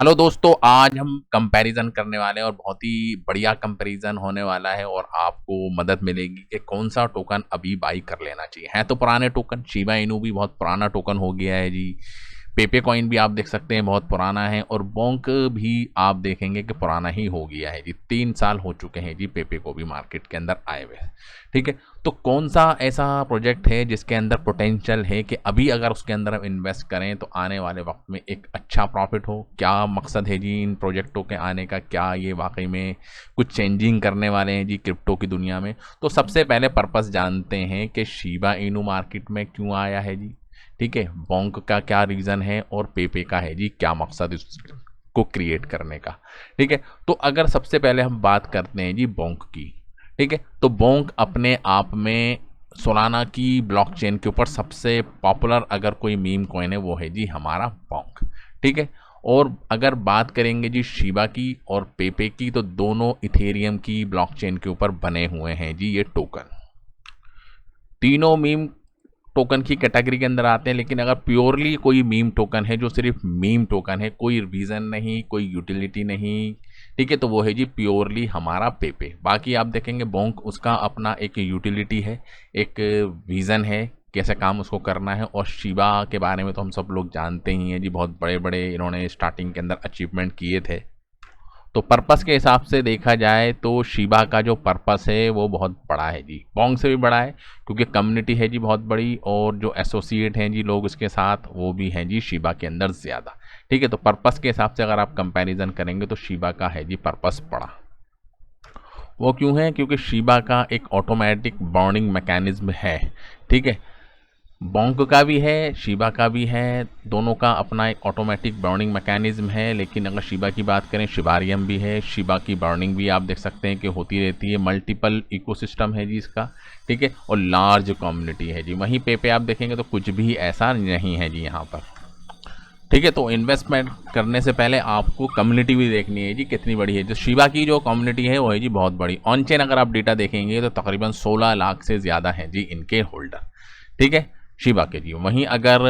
Hello दोस्तों, आज हम कंपैरिजन करने वाले हैं और बहुत ही बढ़िया कंपैरिजन होने वाला है और आपको मदद मिलेगी कि कौन सा टोकन अभी बाई कर लेना चाहिए। है तो पुराने टोकन, शिबा इनू भी बहुत पुराना टोकन हो गया है जी। पेपे कॉइन भी आप देख सकते हैं बहुत पुराना है और बोंक भी आप देखेंगे कि पुराना ही हो गया है जी। 3 साल हो चुके हैं जी पेपे को भी मार्केट के अंदर आए हुए। ठीक है, तो कौन सा ऐसा प्रोजेक्ट है जिसके अंदर पोटेंशियल है कि अभी अगर उसके अंदर हम इन्वेस्ट करें तो आने वाले वक्त में एक अच्छा प्रॉफिट हो। क्या मकसद है जी इन प्रोजेक्टों के आने का, क्या ये वाकई में कुछ चेंजिंग करने वाले हैं जी क्रिप्टो की दुनिया में। तो सबसे पहले पर्पस जानते हैं कि शिबा इनू मार्केट में क्यों आया है जी। ठीक है, बोंक का क्या रीज़न है और पेपे का है जी क्या मकसद इसको क्रिएट करने का। ठीक है, तो अगर सबसे पहले हम बात करते हैं जी बोंक की। ठीक है, तो बोंक अपने आप में सोलाना की ब्लॉकचेन के ऊपर सबसे पॉपुलर अगर कोई मीम कॉइन है वो है जी हमारा बोंक। ठीक है, और अगर बात करेंगे जी शिबा की और पेपे की तो दोनों इथेरियम की ब्लॉकचेन के ऊपर बने हुए हैं जी ये टोकन। तीनों मीम टोकन की कैटेगरी के अंदर आते हैं, लेकिन अगर प्योरली कोई मीम टोकन है जो सिर्फ मीम टोकन है, कोई रीज़न नहीं, कोई यूटिलिटी नहीं, ठीक है, तो वो है जी प्योरली हमारा पेपे। बाकी आप देखेंगे बोंक उसका अपना एक यूटिलिटी है, एक विज़न है कैसे काम उसको करना है। और शिबा के बारे में तो हम सब लोग जानते ही हैं जी, बहुत बड़े बड़े इन्होंने स्टार्टिंग के अंदर अचीवमेंट किए थे। तो पर्पस के हिसाब से देखा जाए तो शिबा का जो पर्पस है वो बहुत बड़ा है जी, बोंग से भी बड़ा है क्योंकि कम्युनिटी है जी बहुत बड़ी और जो एसोसिएट हैं जी लोग उसके साथ वो भी हैं जी शिबा के अंदर ज़्यादा। ठीक है, तो पर्पस के हिसाब से अगर आप कंपैरिजन करेंगे तो शिबा का है जी पर्पस बड़ा। वो क्यों है? क्योंकि शिबा का एक ऑटोमेटिक बर्निंग मैकेनिज्म है। ठीक है, बोंक का भी है, शिबा का भी है, दोनों का अपना एक ऑटोमेटिक बर्निंग मैकेनिज्म है। लेकिन अगर शिबा की बात करें, शिबारियम भी है, शिबा की बर्निंग भी आप देख सकते हैं कि होती रहती है। मल्टीपल इकोसिस्टम है जी इसका। ठीक है, और लार्ज कम्युनिटी है जी। वहीं पे आप देखेंगे तो कुछ भी ऐसा नहीं है जी यहाँ पर। ठीक है, तो इन्वेस्टमेंट करने से पहले आपको कम्युनिटी भी देखनी है जी कितनी बड़ी है। जो शिबा की जो कम्युनिटी है वो है जी बहुत बड़ी। ऑन चेन अगर आप डेटा देखेंगे तो तकरीबन 16 लाख से ज़्यादा हैं जी इनके होल्डर। ठीक है, शिबा के जी। वहीं अगर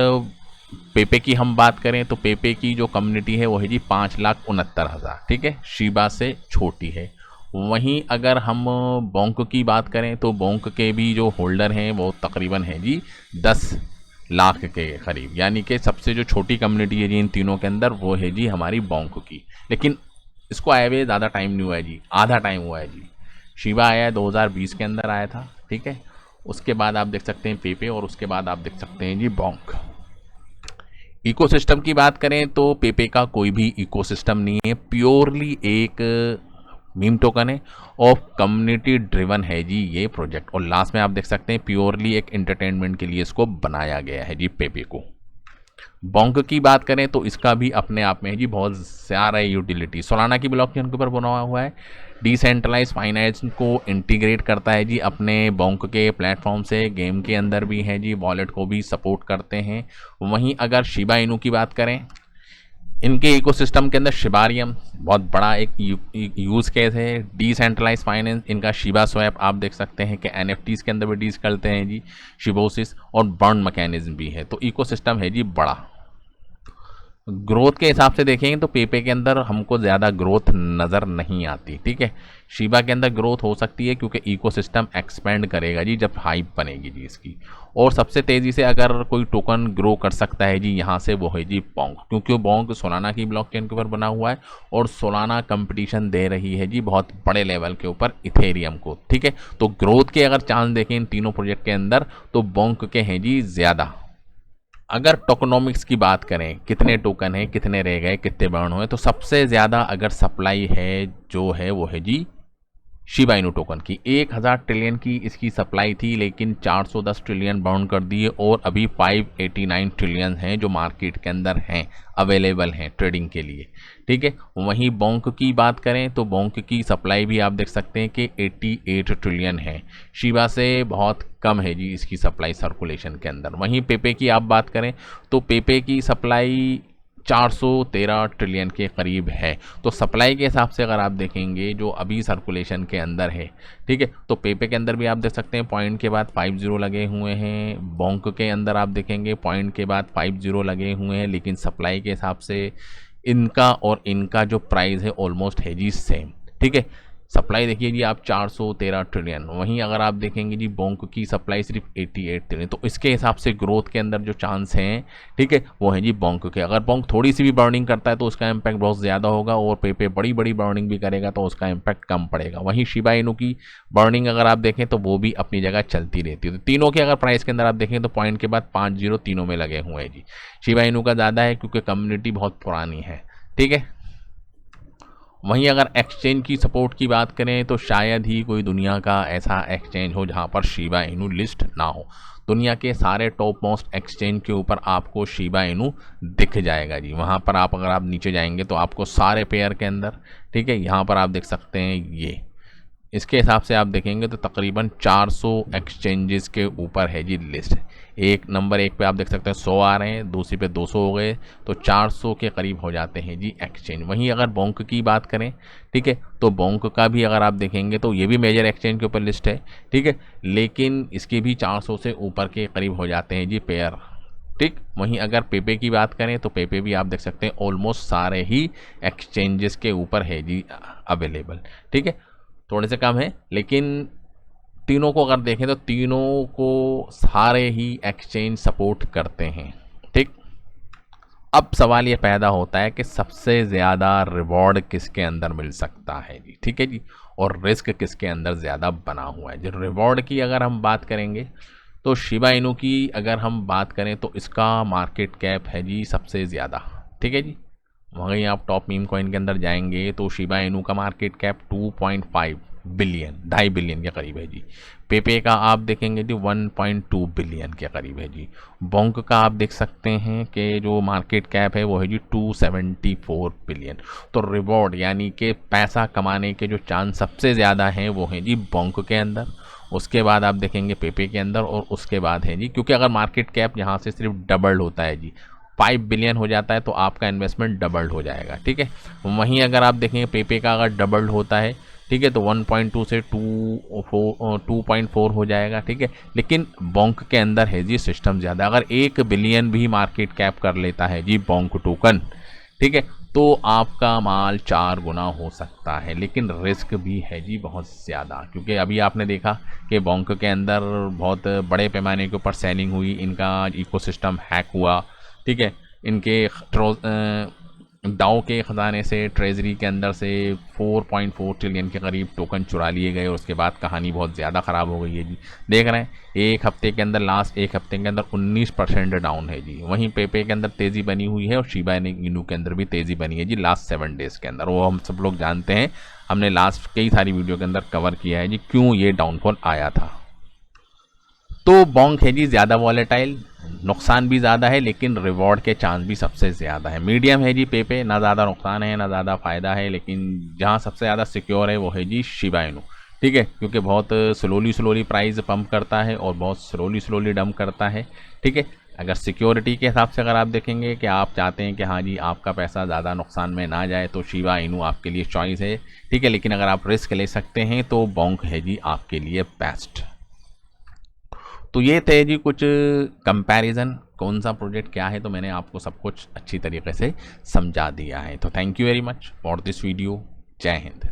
पेपे की हम बात करें तो पेपे की जो कम्युनिटी है वो है जी 5,69,000। ठीक है, शिबा से छोटी है। वहीं अगर हम बोंक की बात करें तो बोंक के भी जो होल्डर हैं वो तकरीबन है जी 10 लाख के करीब। यानी कि सबसे जो छोटी कम्युनिटी है जी इन तीनों के अंदर वो है जी हमारी बोंक की। लेकिन इसको आए हुए ज़्यादा टाइम नहीं हुआ है जी, आधा टाइम हुआ है जी। शिबा आया है 2020 के अंदर आया था। ठीक है, उसके बाद आप देख सकते हैं पेपे और उसके बाद आप देख सकते हैं जी बोंक। इकोसिस्टम की बात करें तो पेपे का कोई भी इकोसिस्टम नहीं है, प्योरली एक मीम टोकन है और कम्युनिटी ड्रिवन है जी ये प्रोजेक्ट। और लास्ट में आप देख सकते हैं प्योरली एक एंटरटेनमेंट के लिए इसको बनाया गया है जी पेपे को। बोंक की बात करें तो इसका भी अपने आप में जी बहुत सारा यूटिलिटी सोलाना की ब्लॉकचेन के ऊपर बना हुआ है। डिसेंट्रलाइज फाइनेंस को इंटीग्रेट करता है जी अपने बोंक के प्लेटफॉर्म से। गेम के अंदर भी है जी, वॉलेट को भी सपोर्ट करते हैं। वहीं अगर शिबा इनू की बात करें, इनके इकोसिस्टम के अंदर शिबारियम बहुत बड़ा एक यूज़ केस है। डिसेंट्रलाइज फाइनेंस, इनका शिबा स्वैप आप देख सकते हैं कि एनएफटीज के अंदर भी डीज करते हैं जी, शिबोसिस, और बर्न मैकेनिज्म भी है। तो इकोसिस्टम है जी बड़ा। ग्रोथ के हिसाब से देखेंगे तो पेपे के अंदर हमको ज़्यादा ग्रोथ नज़र नहीं आती। ठीक है, शिबा के अंदर ग्रोथ हो सकती है क्योंकि इकोसिस्टम एक्सपेंड करेगा जी जब हाइप बनेगी जी इसकी। और सबसे तेज़ी से अगर कोई टोकन ग्रो कर सकता है जी यहाँ से वो है जी बोंक, क्योंकि बोंक सोलाना की ब्लॉकचेन के ऊपर बना हुआ है और सोलाना कंपटीशन दे रही है जी बहुत बड़े लेवल के ऊपर इथेरियम को। ठीक है, तो ग्रोथ के अगर चांस देखें इन तीनों प्रोजेक्ट के अंदर तो बोंक के हैं जी ज़्यादा। अगर टोकनोमिक्स की बात करें, कितने टोकन हैं, कितने रह गए, कितने बर्न हुए, तो सबसे ज़्यादा अगर सप्लाई है जो है वो है जी शिबा इनू टोकन की। 1,000 ट्रिलियन की इसकी सप्लाई थी, लेकिन 410 ट्रिलियन बाउंड कर दिए और अभी 589 ट्रिलियन हैं जो मार्केट के अंदर हैं, अवेलेबल हैं ट्रेडिंग के लिए। ठीक है, वहीं बोंक की बात करें तो बोंक की सप्लाई भी आप देख सकते हैं कि 88 ट्रिलियन है। शिबा से बहुत कम है जी इसकी सप्लाई सर्कुलेशन के अंदर। वहीं पेपे की आप बात करें तो पेपे की सप्लाई 413 ट्रिलियन के करीब है। तो सप्लाई के हिसाब से अगर आप देखेंगे जो अभी सर्कुलेशन के अंदर है, ठीक है, तो पेपे के अंदर भी आप देख सकते हैं पॉइंट के बाद 50 लगे हुए हैं। बोंक के अंदर आप देखेंगे पॉइंट के बाद 50 लगे हुए हैं, लेकिन सप्लाई के हिसाब से इनका और इनका जो प्राइस है ऑलमोस्ट है जी सेम, ठीक है। सप्लाई देखिए जी आप 413 ट्रिलियन, वहीं अगर आप देखेंगे जी बोंक की सप्लाई सिर्फ 88 ट्रिलियन। तो इसके हिसाब से ग्रोथ के अंदर जो चांस हैं, ठीक है, वो है जी बोंक के। अगर बोंक थोड़ी सी भी बर्निंग करता है तो उसका इम्पैक्ट बहुत ज़्यादा होगा, और पेपे बड़ी बड़ी बर्निंग भी करेगा तो उसका इम्पैक्ट कम पड़ेगा। वहीं शिबा इनू की बर्निंग अगर आप देखें तो वो भी अपनी जगह चलती रहती है। तो तीनों के अगर प्राइस के अंदर आप देखें तो पॉइंट के बाद 5-0 तीनों में लगे हुए हैं जी। शिबा इनू का ज़्यादा है क्योंकि कम्युनिटी बहुत पुरानी है, ठीक है। वहीं अगर एक्सचेंज की सपोर्ट की बात करें तो शायद ही कोई दुनिया का ऐसा एक्सचेंज हो जहां पर शिबा इनू लिस्ट ना हो। दुनिया के सारे टॉप मोस्ट एक्सचेंज के ऊपर आपको शिबा इनू दिख जाएगा जी। वहां पर आप अगर आप नीचे जाएंगे तो आपको सारे पेयर के अंदर, ठीक है, यहाँ पर आप देख सकते हैं ये, इसके हिसाब से आप देखेंगे तो तकरीबन 400 एक्सचेंजेस के ऊपर है जी लिस्ट। एक नंबर एक पे आप देख सकते हैं 100 आ रहे हैं, दूसरी पे 200 हो गए, तो 400 के करीब हो जाते हैं जी एक्सचेंज। वहीं अगर बोंक की बात करें, ठीक है, तो बोंक का भी अगर आप देखेंगे तो ये भी मेजर एक्सचेंज के ऊपर लिस्ट है, ठीक है, लेकिन इसके भी 400 से ऊपर के करीब हो जाते हैं जी पेयर, ठीक। वहीं अगर पेपे की बात करें तो पेपे भी आप देख सकते हैं ऑलमोस्ट सारे ही एक्सचेंजेस के ऊपर है जी अवेलेबल, ठीक है। थोड़े से कम है, लेकिन तीनों को अगर देखें तो तीनों को सारे ही एक्सचेंज सपोर्ट करते हैं, ठीक। अब सवाल ये पैदा होता है कि सबसे ज़्यादा रिवॉर्ड किसके अंदर मिल सकता है जी, ठीक है जी, और रिस्क किसके अंदर ज़्यादा बना हुआ है। जो रिवॉर्ड की अगर हम बात करेंगे तो शिबा इनू की अगर हम बात करें तो इसका मार्केट कैप है जी सबसे ज़्यादा, ठीक है जी। वहीं आप टॉप मीम कॉइन के अंदर जाएंगे तो शिबा इनू का मार्केट कैप 2.5 बिलियन, 2.5 बिलियन के करीब है जी। पेपे का आप देखेंगे जी 1.2 बिलियन के करीब है जी। बोंक का आप देख सकते हैं कि जो मार्केट कैप है वो है जी 274 बिलियन। तो रिवॉर्ड यानी कि पैसा कमाने के जो चांस सबसे ज़्यादा हैं वो हैं जी बोंक के अंदर, उसके बाद आप देखेंगे पेपे के अंदर, और उसके बाद है जी, क्योंकि अगर मार्केट कैप यहाँ से सिर्फ डबल होता है जी, 5 बिलियन हो जाता है तो आपका इन्वेस्टमेंट डबल्ड हो जाएगा, ठीक है। वहीं अगर आप देखेंगे पेपे का अगर डबल्ड होता है, ठीक है, तो 1.2 से 2.4 हो जाएगा, ठीक है। लेकिन बोंक के अंदर है जी सिस्टम ज़्यादा, अगर 1 बिलियन भी मार्केट कैप कर लेता है जी बोंक टोकन, ठीक है, तो आपका माल 4 गुना हो सकता है। लेकिन रिस्क भी है जी बहुत ज़्यादा, क्योंकि अभी आपने देखा कि बोंक के अंदर बहुत बड़े पैमाने के ऊपर सेलिंग हुई, इनका इकोसिस्टम हैक हुआ, ठीक है। इनके दाव के ख़जाने से ट्रेजरी के अंदर से 4.4 ट्रिलियन के करीब टोकन चुरा लिए गए, और उसके बाद कहानी बहुत ज़्यादा ख़राब हो गई है जी। देख रहे हैं एक हफ्ते के अंदर, लास्ट एक हफ्ते के अंदर 19% डाउन है जी। वहीं पेपे के अंदर तेज़ी बनी हुई है, और शिबा इनू के अंदर भी तेज़ी बनी है जी लास्ट 7 डेज़ के अंदर। वो हम सब लोग जानते हैं, हमने लास्ट कई सारी वीडियो के अंदर कवर किया है जी क्यों ये डाउनफॉल आया था। तो बोंक है जी ज़्यादा वॉलेटाइल, नुकसान भी ज़्यादा है, लेकिन रिवॉर्ड के चांस भी सबसे ज़्यादा है। मीडियम है जी पेपे, ना ज़्यादा नुकसान है ना ज़्यादा फ़ायदा है, लेकिन जहाँ सबसे ज़्यादा सिक्योर है वो है जी शिबा इनू, ठीक है, क्योंकि बहुत स्लोली प्राइस पंप करता है और बहुत स्लोली डंप करता है, ठीक है। अगर सिक्योरिटी के हिसाब से अगर आप देखेंगे कि आप चाहते हैं कि हाँ जी आपका पैसा ज़्यादा नुकसान में ना जाए तो शिबा इनू आपके लिए चॉइस है, ठीक है। लेकिन अगर आप रिस्क ले सकते हैं तो बोंक है जी आपके लिए बेस्ट। तो ये थे जी कुछ कंपैरिजन, कौन सा प्रोजेक्ट क्या है, तो मैंने आपको सब कुछ अच्छी तरीके से समझा दिया है। तो thank you very much for this video. जय हिंद।